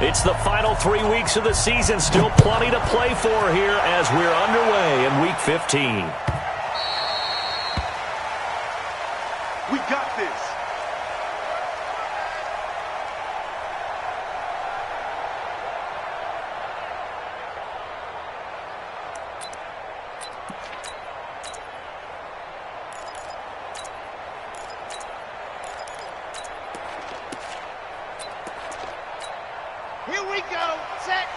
It's the final 3 weeks of the season. Still plenty to play for here as we're underway in Week 15. We got this. Here we go. Set.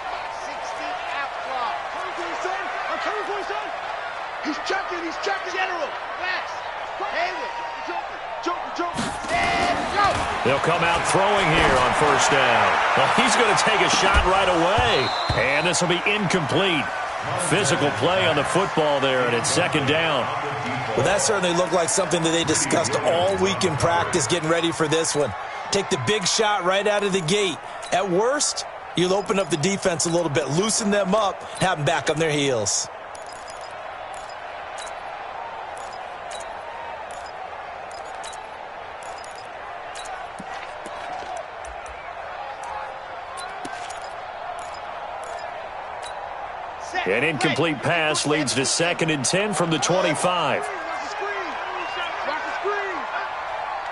60 out clock. Coming for you, son. I'm coming for you, son. He's checking. He's checking. General. Fast. Hayward. Joker. Stand. Go. They'll come out throwing here on first down. Well, he's going to take a shot right away. And this will be incomplete. Physical play on the football there, and it's second down. Well, that certainly looked like something that they discussed all week in practice, getting ready for this one. Take the big shot right out of the gate. At worst, you'll open up the defense a little bit, loosen them up, have them back on their heels. An incomplete pass leads to 2nd and 10 from the 25.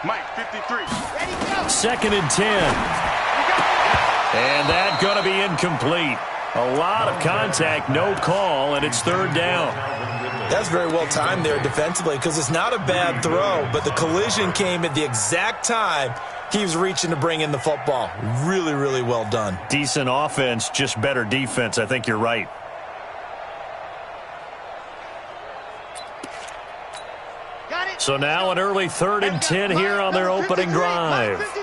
Mike, 53. 2nd and 10. And that's going to be incomplete. A lot of contact, no call, and it's 3rd down. That's very well timed there defensively because it's not a bad throw, but the collision came at the exact time he was reaching to bring in the football. Really, really well done. Decent offense, just better defense. I think you're right. So now an early 3rd and 10 here on their opening drive. Watch the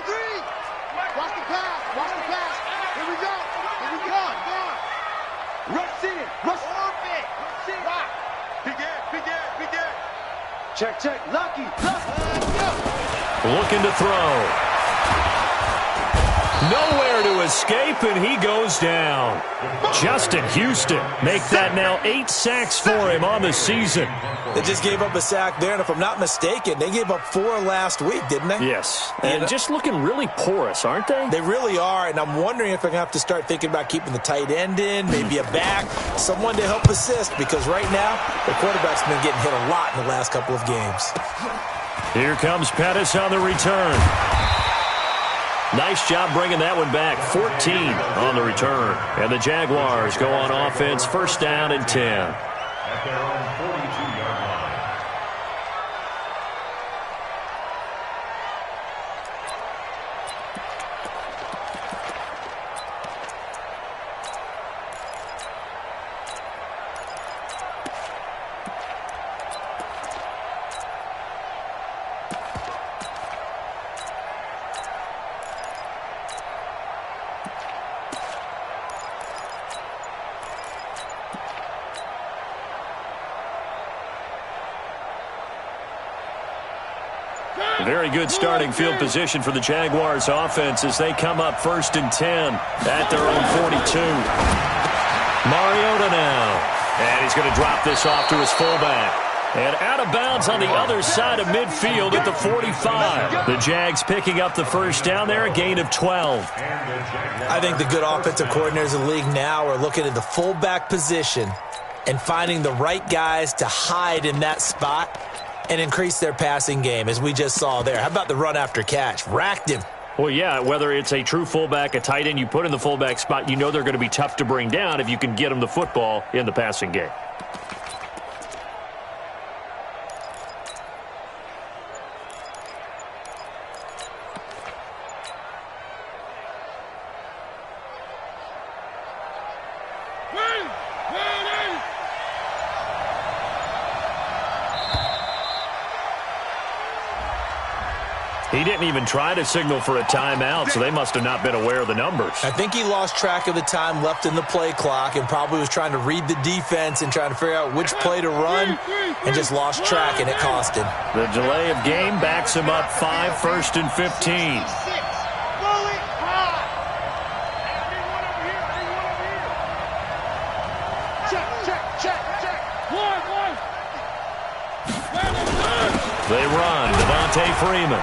pass. Here we go. Go on. Rush in. Rush. Perfect. Rock. Big Ed. Check. Lucky. Looking to throw. Nowhere to escape, and he goes down. Justin Houston make that now 8 sacks for him on the season. They just gave up a sack there, and if I'm not mistaken, they gave up 4 last week, didn't they? Yes, and just looking really porous, aren't they? They really are, and I'm wondering if they're going to have to start thinking about keeping the tight end in, maybe a back, someone to help assist, because right now, the quarterback's been getting hit a lot in the last couple of games. Here comes Pettis on the return. Nice job bringing that one back. 14 on the return. And the Jaguars go on offense, 1st down and 10. At their own 42-yard line. Very good starting field position for the Jaguars offense as they come up 1st and 10 at their own 42. Mariota now. And he's going to drop this off to his fullback. And out of bounds on the other side of midfield at the 45. The Jags picking up the 1st down there, a gain of 12. I think the good offensive coordinators in the league now are looking at the fullback position and finding the right guys to hide in that spot and increase their passing game, as we just saw there. How about the run after catch? Racked him. Well, yeah, whether it's a true fullback, a tight end you put in the fullback spot, you know they're going to be tough to bring down if you can get them the football in the passing game. He didn't even try to signal for a timeout, so they must have not been aware of the numbers. I think he lost track of the time left in the play clock and probably was trying to read the defense and trying to figure out which play to run and just lost track, and it cost him. The delay of game backs him up 5, 1st and 15. They run. Devontae Freeman.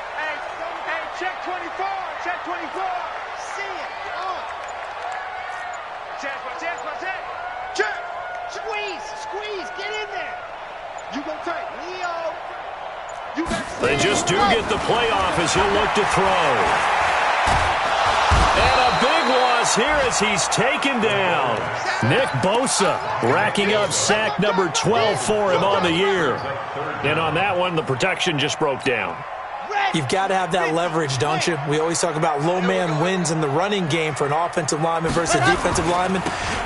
They just do get the playoff as he'll look to throw. And a big loss here as he's taken down. Nick Bosa racking up sack number 12 for him on the year. And on that one, the protection just broke down. You've got to have that leverage, don't you? We always talk about low man wins in the running game for an offensive lineman versus a defensive lineman.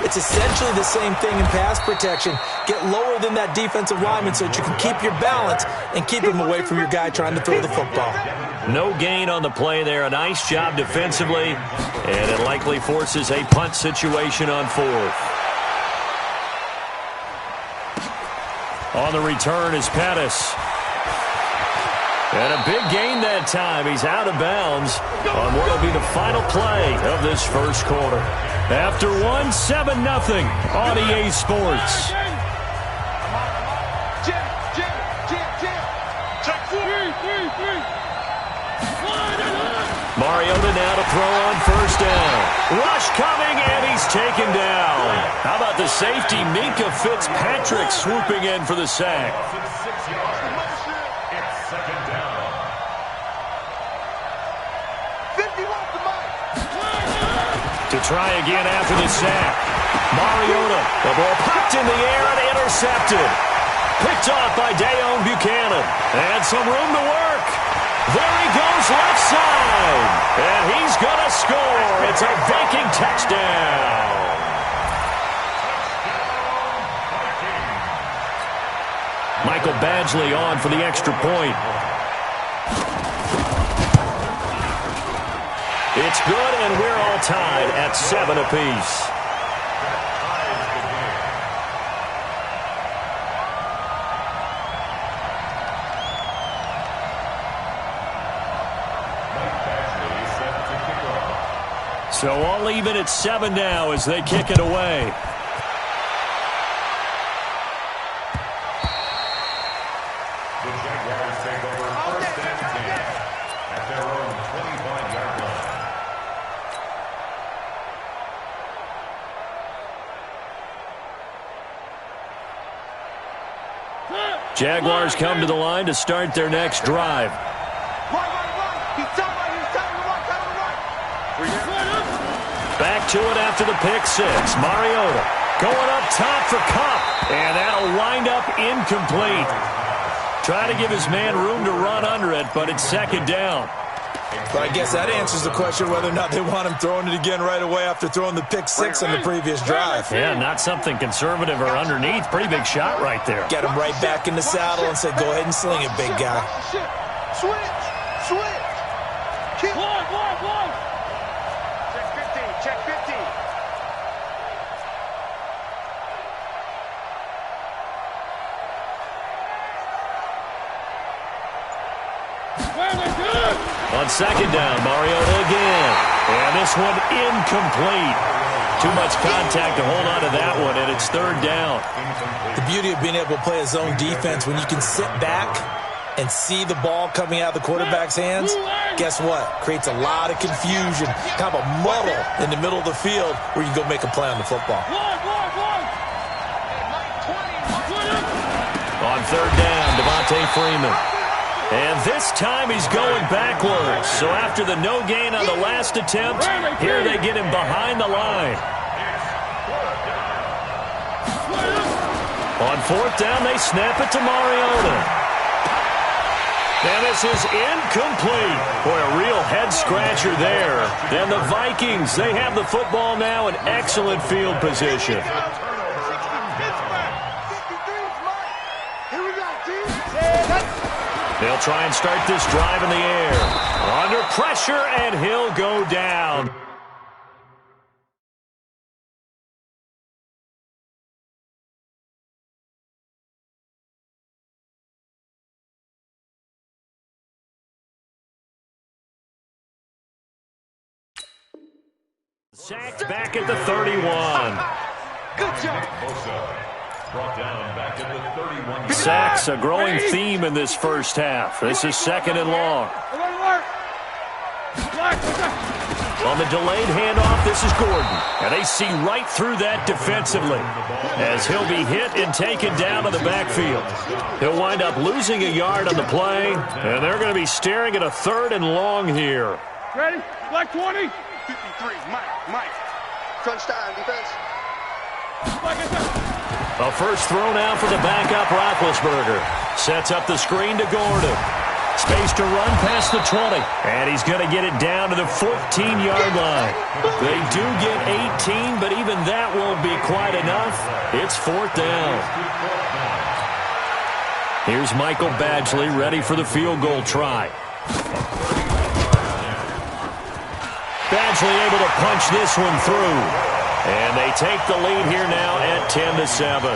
It's essentially the same thing in pass protection. Get lower than that defensive lineman so that you can keep your balance and keep him away from your guy trying to throw the football. No gain on the play there. A nice job defensively, and it likely forces a punt situation on fourth. On the return is Pettis. And a big gain that time. He's out of bounds on what will be the final play of this first quarter. After one, 7-0 on EA Sports. Mariota now to throw on first down. Rush coming, and he's taken down. How about the safety, Minka Fitzpatrick, swooping in for the sack. To try again after the sack. Mariota, the ball popped in the air and intercepted. Picked off by Dayon Buchanan. And some room to work. There he goes left side. And he's going to score. It's a Viking touchdown. Michael Badgley on for the extra point. It's good, and we're all tied at 7 apiece. So all even at 7 now as they kick it away. The Jaguars take over first and 10 at their own 25-yard line. Jaguars come to the line to start their next drive. Back to it after the pick six. Mariota going up top for Kupp, and that'll wind up incomplete. Try to give his man room to run under it, but it's second down. But I guess that answers the question whether or not they want him throwing it again right away after throwing the pick six on the previous drive. Yeah, not something conservative or underneath. Pretty big shot right there. Get him right back in the saddle and say, go ahead and sling it, big guy. Switch. One. Check 15. On second down, Mariota again. And this one incomplete. Too much contact to hold on to that one, and it's third down. The beauty of being able to play a zone defense, when you can sit back and see the ball coming out of the quarterback's hands, guess what? Creates a lot of confusion, kind of a muddle in the middle of the field where you can go make a play on the football. On third down, Devontae Freeman. And this time he's going backwards. So after the no gain on the last attempt, here they get him behind the line. On fourth down, they snap it to Mariota. And this is incomplete. Boy, a real head-scratcher there. And the Vikings, they have the football now in excellent field position. They'll try and start this drive in the air. Under pressure, and he'll go down. Sacked back at the 31. Good job. Brought down back at the 31. Sacks, a growing theme in this first half. This is second and long. On the delayed handoff, this is Gordon. And they see right through that defensively as he'll be hit and taken down to the backfield. He'll wind up losing a yard on the play, and they're going to be staring at a 3rd and long here. Ready? Black 20. 53, Mike. Crunch time, defense. A first throw now for the backup Roethlisberger. Sets up the screen to Gordon. Space to run past the 20. And he's going to get it down to the 14-yard line. They do get 18, but even that won't be quite enough. It's 4th down. Here's Michael Badgley ready for the field goal try. Badgley able to punch this one through. And they take the lead here now at 10-7.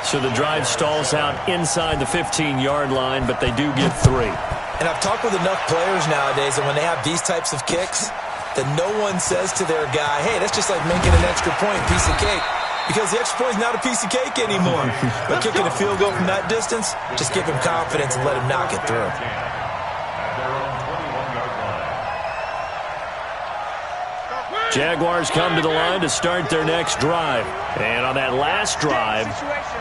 So the drive stalls out inside the 15-yard line, but they do get 3. And I've talked with enough players nowadays, and when they have these types of kicks, that no one says to their guy, hey, that's just like making an extra point, piece of cake. Because the extra point is not a piece of cake anymore. But kicking a field goal from that distance, just give him confidence and let him knock it through. Jaguars come to the line to start their next drive. And on that last drive,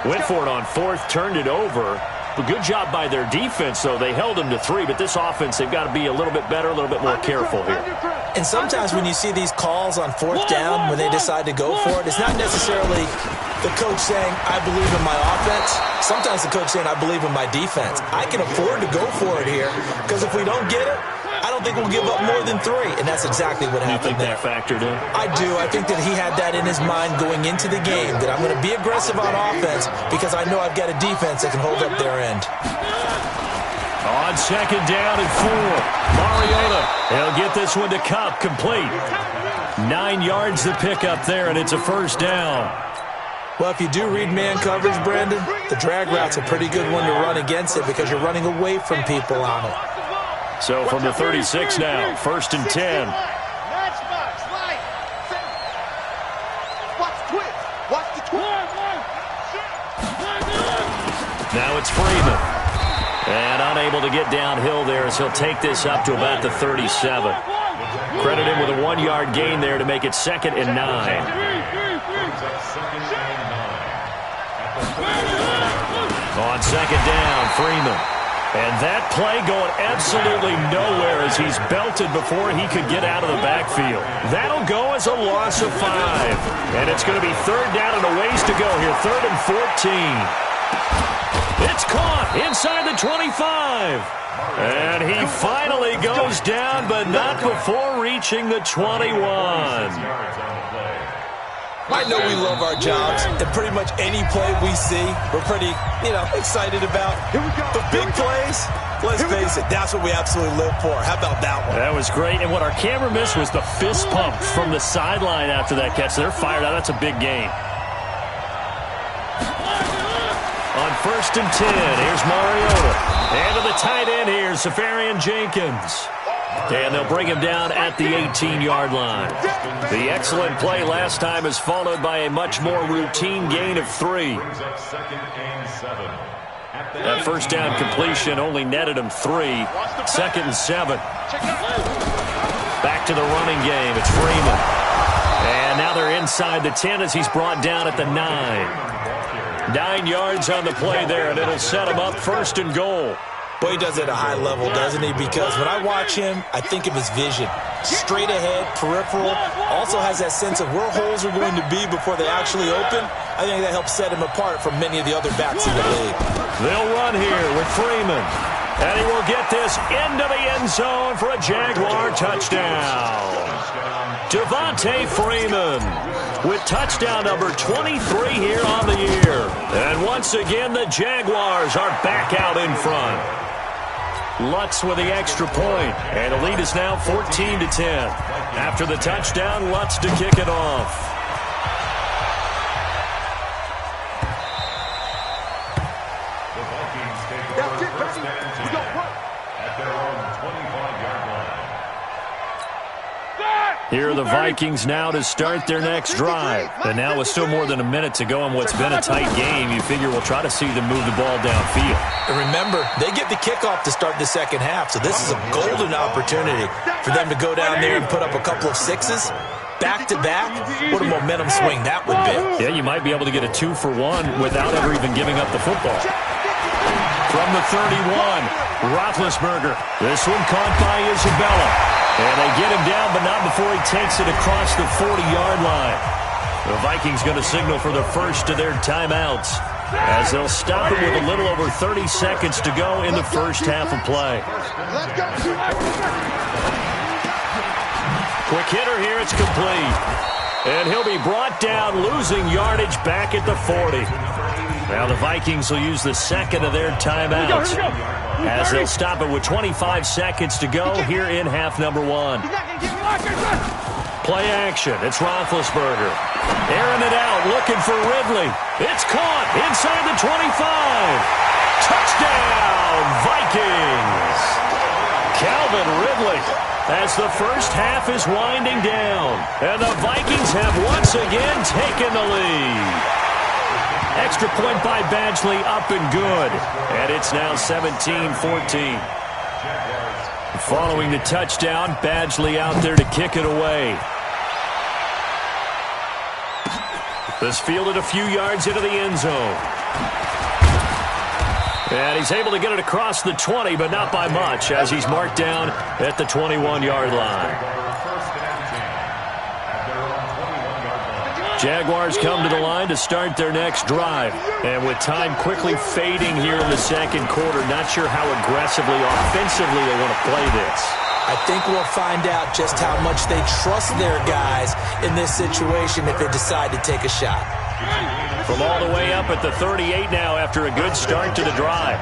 went for it on 4th, turned it over. But good job by their defense, though. They held them to 3, but this offense, they've got to be a little bit better, a little bit more careful here. And sometimes when you see these calls on 4th down, when they decide to go for it, it's not necessarily the coach saying, I believe in my offense. Sometimes the coach saying, I believe in my defense. I can afford to go for it here, because if we don't get it, I don't think we'll give up more than 3, and that's exactly what happened there. You think that factored in? I do. I think that he had that in his mind going into the game, that I'm going to be aggressive on offense because I know I've got a defense that can hold up their end. On 2nd down and 4, Mariota. He'll get this one to Kupp, complete. 9 yards to pick up there, and it's a 1st down. Well, if you do read man coverage, Brandon, the drag route's a pretty good one to run against it because you're running away from people on it. So from the 36 now, 1st and 10. Watch the twist. Now it's Freeman. And unable to get downhill there as he'll take this up to about the 37. Credit him with a 1-yard gain there to make it 2nd and 9. On 2nd down, Freeman. And that play going absolutely nowhere as he's belted before he could get out of the backfield. That'll go as a loss of 5. And it's going to be 3rd down and a ways to go here. 3rd and 14. It's caught inside the 25. And he finally goes down, but not before reaching the 21. I know we love our jobs, and pretty much any play we see, we're pretty, excited about. But big plays, let's face it, that's what we absolutely live for. How about that one? That was great, and what our camera missed was the fist pump from the sideline after that catch. They're fired out. That's a big gain. On 1st and 10, here's Mariota. And to the tight end here, Safarian Jenkins. And they'll bring him down at the 18-yard line. The excellent play last time is followed by a much more routine gain of 3. That 1st down completion only netted him 3. 2nd and 7. Back to the running game. It's Freeman. And now they're inside the 10 as he's brought down at the 9. 9 yards on the play there, and it'll set him up 1st and goal. Boy, he does it at a high level, doesn't he? Because when I watch him, I think of his vision. Straight ahead, peripheral, also has that sense of where holes are going to be before they actually open. I think that helps set him apart from many of the other backs in the league. They'll run here with Freeman. And he will get this into the end zone for a Jaguar touchdown. Devontae Freeman with touchdown number 23 here on the year. And once again, the Jaguars are back out in front. Lutz with the extra point, and the lead is now 14-10. After the touchdown, Lutz to kick it off. The Vikings take over 1st and 10 at their own 25-yard line. Here are the Vikings now to start their next drive. And now with still more than a minute to go in what's been a tight game, you figure we'll try to see them move the ball downfield. And remember, they get the kickoff to start the second half, so this is a golden opportunity for them to go down there and put up a couple of sixes. Back-to-back, what a momentum swing that would be. Yeah, you might be able to get a 2-for-1 without ever even giving up the football. From the 31, Roethlisberger. This one caught by Isabella. And they get him down, but not before he takes it across the 40-yard line. The Vikings going to signal for the first of their timeouts, as they'll stop it with a little over 30 seconds to go in the first half of play. Quick hitter here, it's complete. And he'll be brought down, losing yardage back at the 40. Now the Vikings will use the second of their timeouts, as they'll stop it with 25 seconds to go here in half number one. Play action, it's Roethlisberger. Airing it out, looking for Ridley. It's caught inside the 25. Touchdown, Vikings! Calvin Ridley, as the first half is winding down. And the Vikings have once again taken the lead. Extra point by Badgley, up and good. And it's now 17-14. Following the touchdown, Badgley out there to kick it away. This fielded a few yards into the end zone. And he's able to get it across the 20, but not by much, as he's marked down at the 21-yard line. Jaguars come to the line to start their next drive. And with time quickly fading here in the second quarter, not sure how aggressively, offensively they want to play this. I think we'll find out just how much they trust their guys in this situation if they decide to take a shot. From all the way up at the 38 now after a good start to the drive.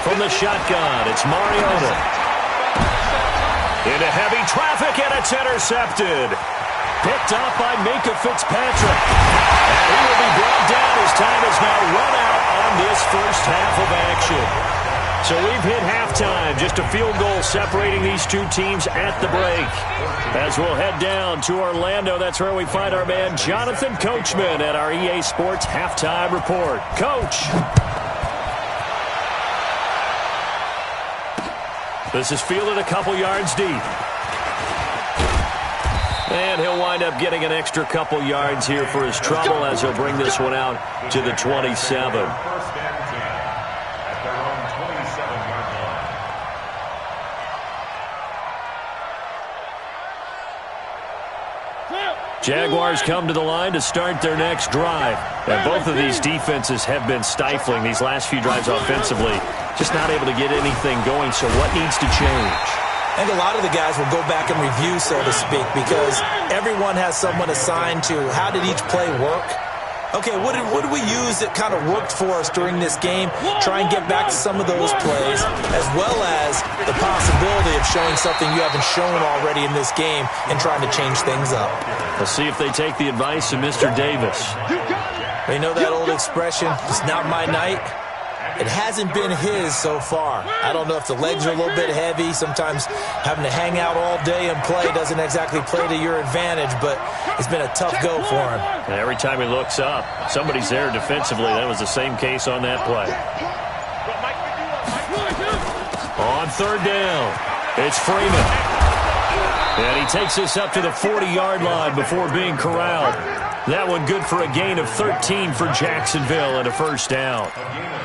From the shotgun, it's Mariota. Into heavy traffic, and it's intercepted. Picked up by Minkah Fitzpatrick. And he will be brought down as time is now run out on this first half of action. So we've hit halftime, just a field goal separating these two teams at the break. As we'll head down to Orlando, that's where we find our man Jonathan Coachman at our EA Sports Halftime Report. Coach. This is fielded a couple yards deep. And he'll wind up getting an extra couple yards here for his trouble as he'll bring this one out to the 27. Jaguars come to the line to start their next drive. And both of these defenses have been stifling these last few drives offensively. Just not able to get anything going, so what needs to change? I think a lot of the guys will go back and review, so to speak, because everyone has someone assigned to how did each play work. Okay, what did we use that kind of worked for us during this game? Try and get back to some of those plays, as well as the possibility of showing something you haven't shown already in this game and trying to change things up. Let's see if they take the advice of Mr. Davis. You know that old expression, it's not my night? It hasn't been his so far. I don't know if the legs are a little bit heavy. Sometimes having to hang out all day and play doesn't exactly play to your advantage, but it's been a tough go for him. And every time he looks up, somebody's there defensively. That was the same case on that play. On third down, it's Freeman. And he takes this up to the 40-yard line before being corralled. That one good for a gain of 13 for Jacksonville and a first down.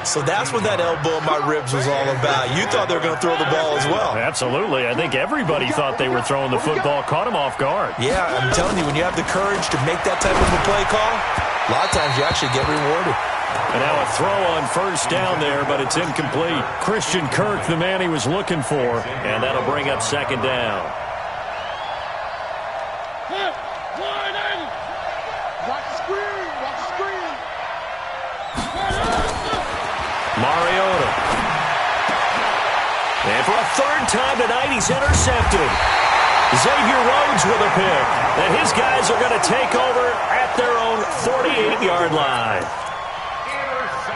So that's what that elbow in my ribs was all about. You thought they were going to throw the ball as well. Absolutely. I think everybody thought they were throwing the football, caught him off guard. Yeah, I'm telling you, when you have the courage to make that type of a play call, a lot of times you actually get rewarded. And now a throw on first down there, but it's incomplete. Christian Kirk, the man he was looking for, and that'll bring up second down. Mariota. And for a third time tonight, he's intercepted. Xavier Rhodes with a pick. And his guys are going to take over at their own 48-yard line.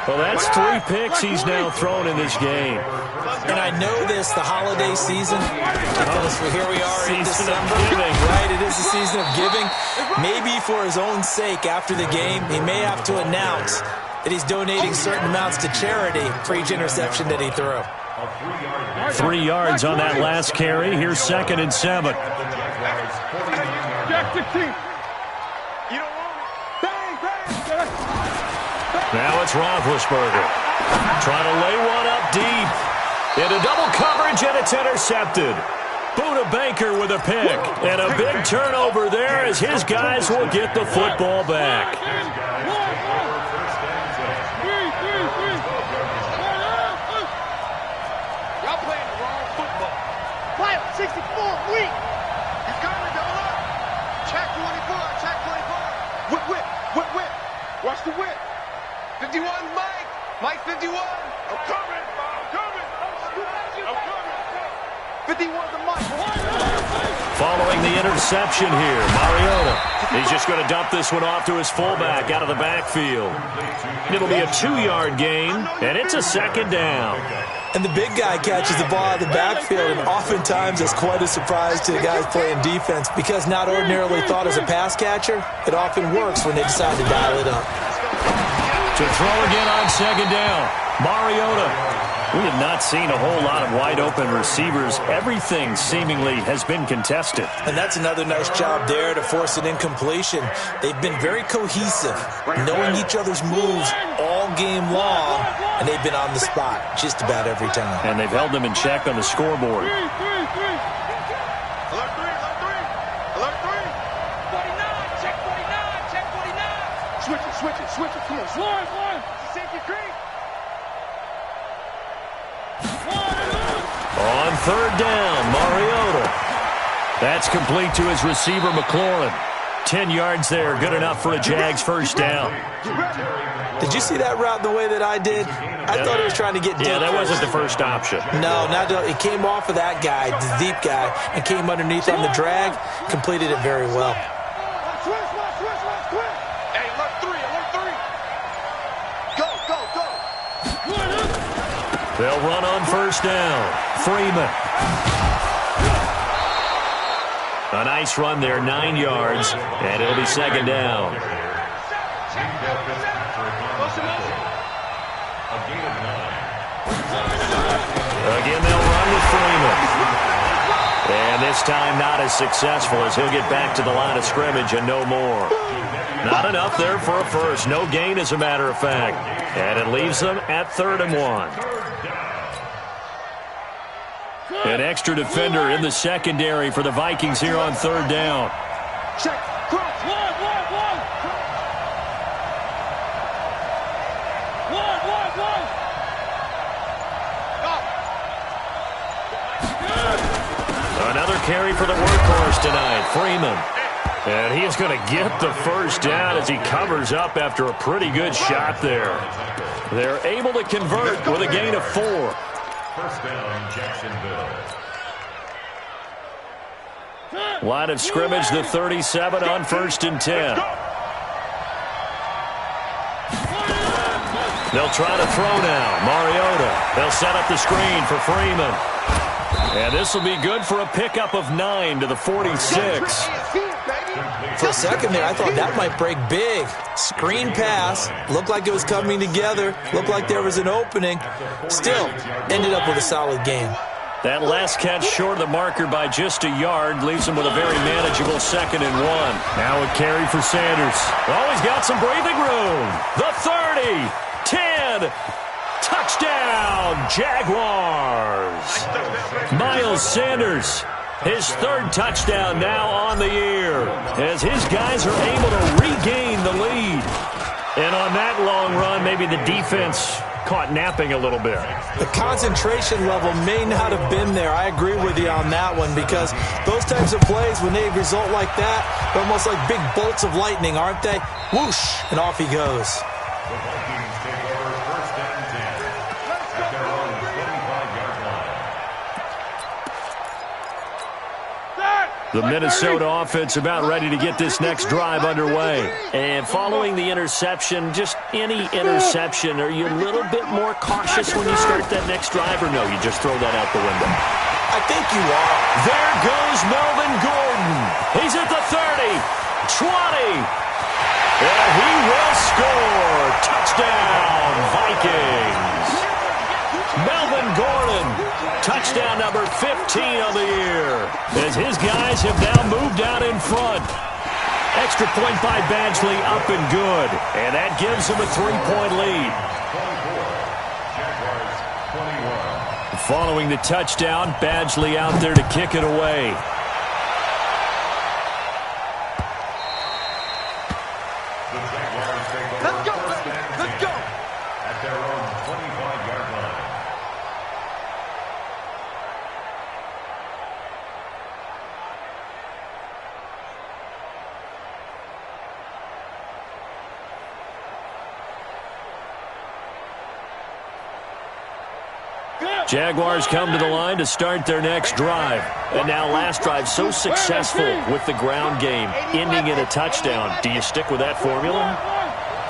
Well, that's 3 picks he's now thrown in this game. And I know this, the holiday season, because here we are in December. Right, it is the season of giving. Maybe for his own sake after the game, he may have to announce that he's donating certain amounts to charity for each interception that he threw. 3 yards on that last carry. Here's 2nd and 7. Now it's Roethlisberger trying to lay one up deep. Into double coverage, and it's intercepted. Buda Baker with a pick. And a big turnover there as his guys will get the football back. Y'all playing the wrong football. Fire 64, weak. He's coming, double up. Check 24, check 24. Whip. Watch the whip. 51, Mike. Mike 51. I'm coming. 51 to Mike. Following the interception here, Mariota. He's just going to dump this one off to his fullback out of the backfield. It'll be a 2-yard gain, and it's a 2nd down. And the big guy catches the ball out of the backfield, and oftentimes it's quite a surprise to the guys playing defense because not ordinarily thought as a pass catcher, it often works when they decide to dial it up. To throw again on 2nd down, Mariota. We have not seen a whole lot of wide-open receivers. Everything seemingly has been contested. And that's another nice job there to force an incompletion. They've been very cohesive, knowing each other's moves all game long, and they've been on the spot just about every time. And they've held them in check on the scoreboard. Alert 3. 49, check 49. Switch it. Come on. One. Safety creep. On 3rd down, Mariota. That's complete to his receiver, McLaurin. 10 yards there, good enough for a Jags 1st down. Did you see that route the way that I did? I thought he was trying to get deep. Yeah, that wasn't the first option. No, it came off of that guy, the deep guy, and came underneath on the drag, completed it very well. Hey, alert 3. Go. They'll run on 1st down. Freeman. A nice run there, 9 yards, and it'll be 2nd down. Again, they'll run with Freeman. And this time not as successful as he'll get back to the line of scrimmage and no more. Not enough there for a first. No gain, as a matter of fact. And it leaves them at 3rd and 1. An extra defender in the secondary for the Vikings here on 3rd down. Check. Cross. One. Another carry for the workhorse tonight, Freeman. And he is going to get the 1st down as he covers up after a pretty good shot there. They're able to convert with a gain of 4. 1st down, Jacksonville. Line of scrimmage, the 37 on 1st and 10. They'll try to throw now. Mariota. They'll set up the screen for Freeman. And this will be good for a pickup of 9 to the 46. For a second there, I thought that might break big. Screen pass. Looked like it was coming together. Looked like there was an opening. Still, ended up with a solid game. That last catch short of the marker by just a yard leaves him with a very manageable 2nd and 1. Now a carry for Sanders. Oh, he's got some breathing room. The 30, 10, touchdown, Jaguars. Miles Sanders, his 3rd touchdown now on the year, as his guys are able to regain the lead. And on that long run, maybe the defense caught napping a little bit. The concentration level may not have been there. I agree with you on that one, because those types of plays, when they result like that, they're almost like big bolts of lightning, aren't they? Whoosh, and off he goes. The Vikings take over 1st and 10 at their own 25-yard line. The Minnesota offense about ready to get this next drive underway. And following the interception, just any interception, are you a little bit more cautious when you start that next drive, or no, you just throw that out the window? I think you are. There goes Melvin Gordon. He's at the 30, 20, and he will score. Touchdown, Vikings. Melvin Gordon, touchdown number 15 of the year, as his guys have now moved out in front. Extra point by Badgley, up and good, and that gives them a 3-point lead. Following the touchdown, Badgley out there to kick it away. Let's go, baby. Let's go. At their own 25-yard line. Jaguars come to the line to start their next drive. And now last drive so successful with the ground game, ending in a touchdown. Do you stick with that formula?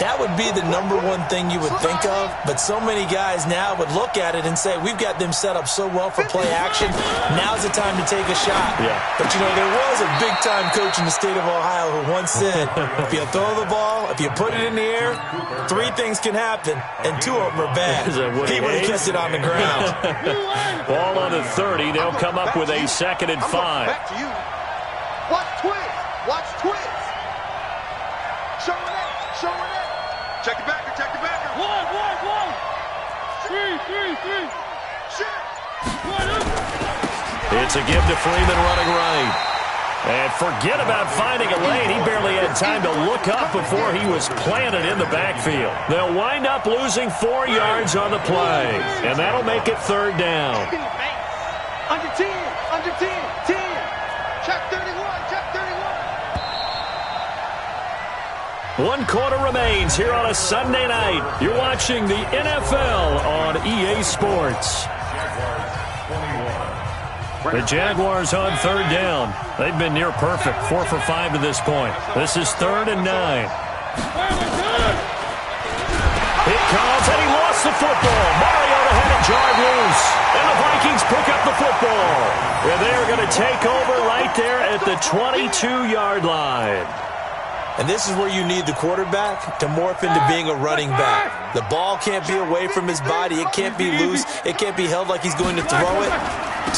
That would be the number one thing you would think of, but so many guys now would look at it and say, we've got them set up so well for play action, now's the time to take a shot. Yeah. But, you know, there was a big-time coach in the state of Ohio who once said, if you throw the ball, if you put it in the air, 3 things can happen, and 2 of them are bad. He would have kept it on the ground. Ball on the 30. They'll come up with a 2nd and 5. Back to you. Watch twist. Watch twist. Showing it. Showing it. Check the backer. Check the backer. One. 3. Shit. It's a give to Freeman running right. And forget about finding a lane. He barely had time to look up before he was planted in the backfield. They'll wind up losing 4 yards on the play. And that'll make it 3rd down. Under 10. 10. Check 31. Check 31. 1 quarter remains here on a Sunday night. You're watching the NFL on EA Sports. The Jaguars on 3rd down. They've been near perfect, 4 for 5 to this point. This is 3rd and 9. It comes, and he lost the football. Mariota had it jarred loose, and the Vikings pick up the football. And they're going to take over right there at the 22-yard line. And this is where you need the quarterback to morph into being a running back. The ball can't be away from his body. It can't be loose. It can't be held like he's going to throw it.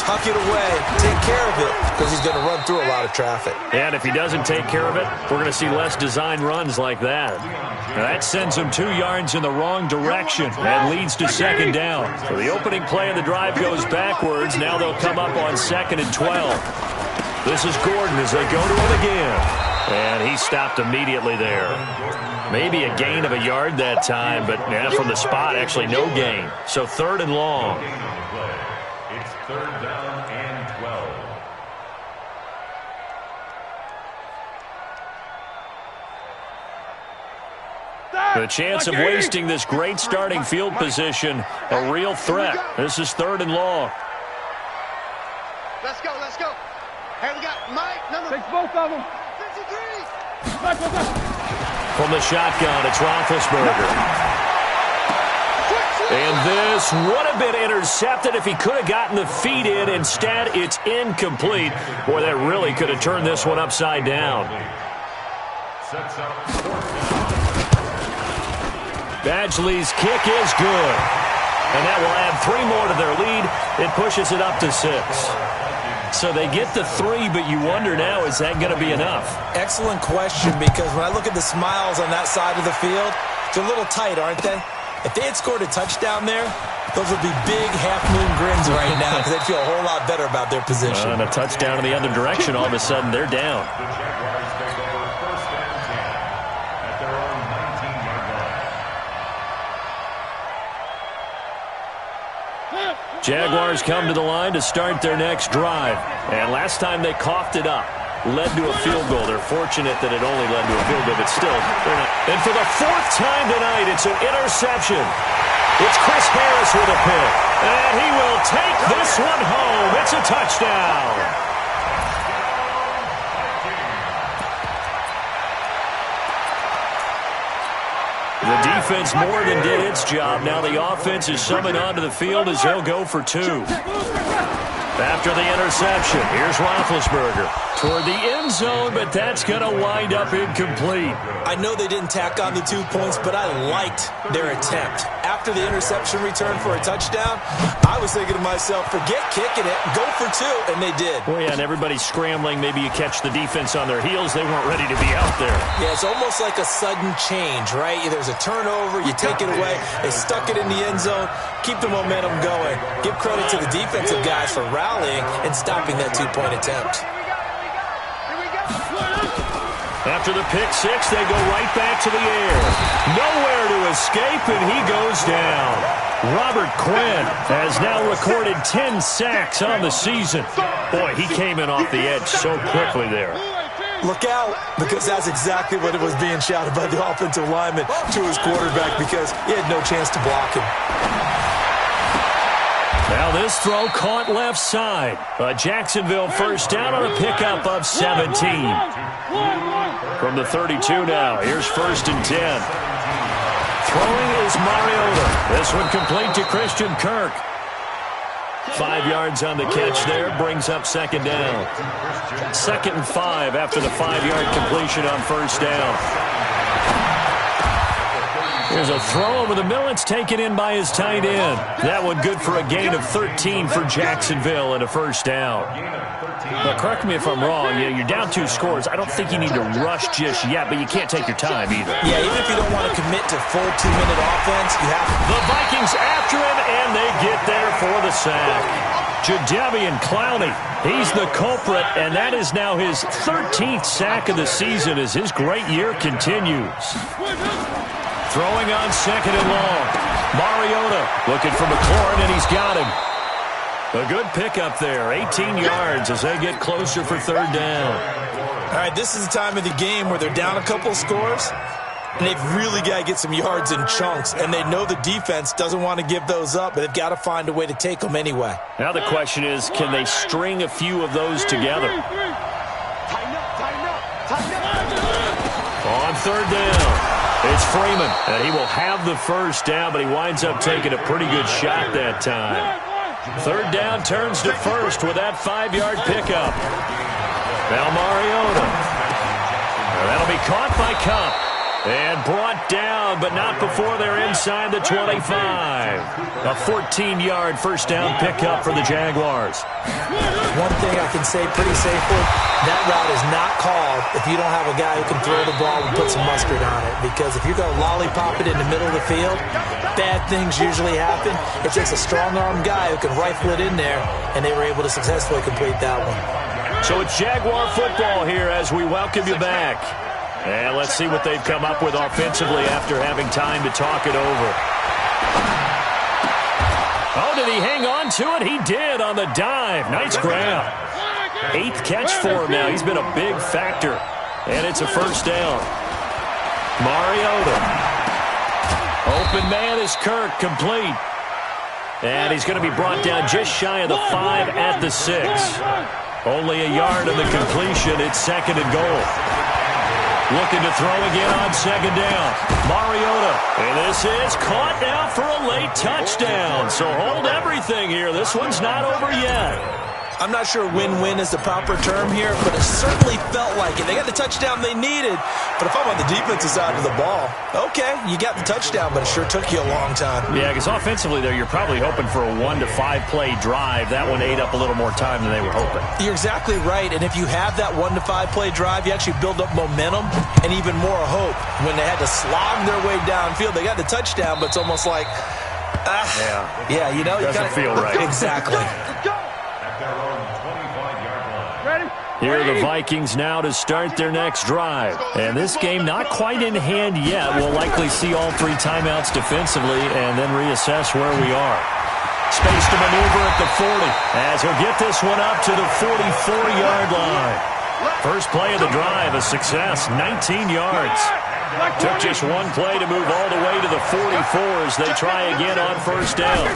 Tuck it away. Take care of it, because he's going to run through a lot of traffic. And if he doesn't take care of it, we're going to see less design runs like that. Now that sends him 2 yards in the wrong direction and leads to 2nd down. So the opening play of the drive goes backwards. Now they'll come up on 2nd and 12. This is Gordon as they go to him again. And he stopped immediately there. Maybe a gain of a yard that time, but from the spot, actually no gain. So 3rd and long. It's 3rd down and 12. The chance of wasting this great starting field position, a real threat. This is 3rd and long. Let's go. Hey, we got Mike, number... Takes both of them. 53. From the shotgun, it's Roethlisberger. And this would have been intercepted if he could have gotten the feet in. Instead, it's incomplete. Boy, that really could have turned this one upside down. Sets up 4th down. Badgley's kick is good. And that will add 3 more to their lead. It pushes it up to 6. So they get the 3, but you wonder now, is that going to be enough? Excellent question, because when I look at the smiles on that side of the field, they're a little tight, aren't they? If they had scored a touchdown there, those would be big half-moon grins right now, because they'd feel a whole lot better about their position. And a touchdown in the other direction, all of a sudden they're down. The Jaguars take over 1st and 10 at their own 19-yard line. Jaguars come to the line to start their next drive. And last time they coughed it up, led to a field goal. They're fortunate that it only led to a field goal, but still, they're not. And for the 4th time tonight, it's an interception. It's Chris Harris with a pick. And he will take this one home. It's a touchdown. defense more than did its job. Now the offense is summoned onto the field as they'll go for 2. After the interception, here's Roethlisberger toward the end zone, but that's going to wind up incomplete. I know they didn't tack on the 2 points, but I liked their attempt. After the interception return for a touchdown, I was thinking to myself, forget kicking it, go for 2, and they did. Well, yeah, and everybody's scrambling. Maybe you catch the defense on their heels. They weren't ready to be out there. Yeah, it's almost like a sudden change, right? There's a turnover, you take it away, they stuck it in the end zone, keep the momentum going. Give credit to the defensive guys for rallying and stopping that 2-point attempt. After the pick 6, they go right back to the air. Nowhere to escape, and he goes down. Robert Quinn has now recorded 10 sacks on the season. Boy, he came in off the edge so quickly there. Look out, because that's exactly what it was being shouted by the offensive lineman to his quarterback because he had no chance to block him. Now this throw caught left side. A Jacksonville first down on a pickup of 17. From the 32 now, here's 1st and 10. Throwing is Mariota. This one complete to Christian Kirk. 5 yards on the catch there, brings up 2nd down. 2nd and 5 after the 5-yard completion on 1st down. Here's a throw over the middle. It's taken in by his tight end. That one good for a gain of 13 for Jacksonville and a 1st down. But correct me if I'm wrong. You're down 2 scores. I don't think you need to rush just yet, but you can't take your time either. Yeah, even if you don't want to commit to full 2-minute offense, you have to. The Vikings after him, and they get there for the sack. Jadeveon Clowney, he's the culprit, and that is now his 13th sack of the season as his great year continues. Throwing on 2nd and long. Mariota looking for McLaurin, and he's got him. A good pickup there, 18 yards as they get closer for 3rd down. All right, this is the time of the game where they're down a couple of scores, and they've really got to get some yards in chunks, and they know the defense doesn't want to give those up, but they've got to find a way to take them anyway. Now the question is, can they string a few of those together? On 3rd down. It's Freeman, and he will have the 1st down, but he winds up taking a pretty good shot that time. 3rd down turns to 1st with that 5-yard pickup. Now Mariota. That'll be caught by Cup and brought down, but not before they're inside the 25. A 14-yard 1st down pickup for the Jaguars. One thing I can say pretty safely, that route is not called if you don't have a guy who can throw the ball and put some mustard on it. Because if you're going to lollipop it in the middle of the field, bad things usually happen. It takes a strong-arm guy who can rifle it in there, and they were able to successfully complete that one. So it's Jaguar football here as we welcome you back. And let's see what they've come up with offensively after having time to talk it over. Oh, did he hang on to it? He did on the dive. Nice grab. 8th catch for him now. He's been a big factor. And it's a 1st down. Mariota. Open man is Kirk, complete. And he's going to be brought down just shy of the 5 at the 6. Only a yard on the completion. It's 2nd and goal. Looking to throw again on 2nd down. Mariota. And this is caught now for a late touchdown. So hold everything here. This one's not over yet. I'm not sure win-win is the proper term here, but it certainly felt like it. They got the touchdown they needed, but if I'm on the defensive side of the ball, okay, you got the touchdown, but it sure took you a long time. Yeah, because offensively there, you're probably hoping for a 1 to 5 play drive. That one ate up a little more time than they were hoping. You're exactly right, and if you have that 1 to 5 play drive, you actually build up momentum and even more hope. When they had to slog their way downfield, they got the touchdown, but it's almost like, yeah, you know, doesn't feel right. Exactly. Here are the Vikings now to start their next drive. And this game not quite in hand yet. We'll likely see all 3 timeouts defensively and then reassess where we are. Space to maneuver at the 40 as he'll get this one up to the 44-yard line. First play of the drive, a success, 19 yards. Took just 1 play to move all the way to the 44 as they try again on 1st down.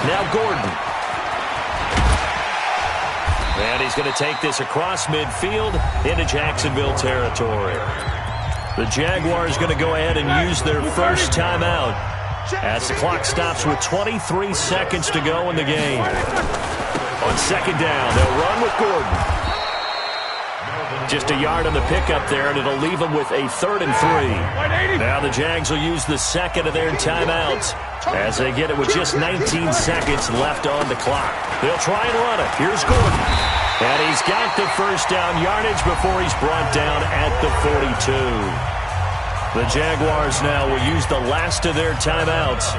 Now Gordon. And he's going to take this across midfield into Jacksonville territory. The Jaguars going to go ahead and use their first timeout as the clock stops with 23 seconds to go in the game. On second down, they'll run with Gordon. Just a yard on the pickup there, and it'll leave them with a 3rd and 3. Now the Jags will use the second of their timeouts as they get it with just 19 seconds left on the clock. They'll try and run it. Here's Gordon. And he's got the first down yardage before he's brought down at the 42. The Jaguars now will use the last of their timeouts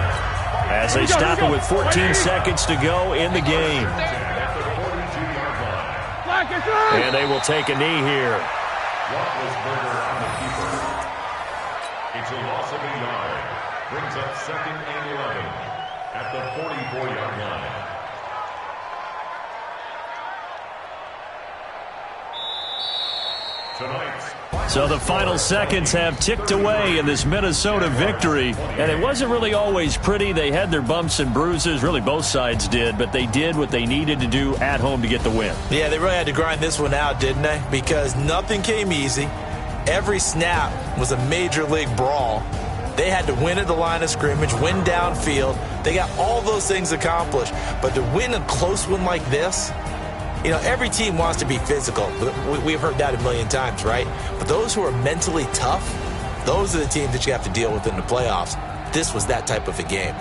as they stop it with 14 seconds to go in the game. And they will take a knee here. Roethlisberger on the keeper. It's a loss of a yard. Brings up 2nd and 11 at the 44-yard line. So the final seconds have ticked away in this Minnesota victory. And it wasn't really always pretty. They had their bumps and bruises. Really, both sides did. But they did what they needed to do at home to get the win. Yeah, they really had to grind this one out, didn't they? Because nothing came easy. Every snap was a major league brawl. They had to win at the line of scrimmage, win downfield. They got all those things accomplished. But to win a close one like this, you know, every team wants to be physical. We've heard that a million times, right? But those who are mentally tough, those are the teams that you have to deal with in the playoffs. This was that type of a game.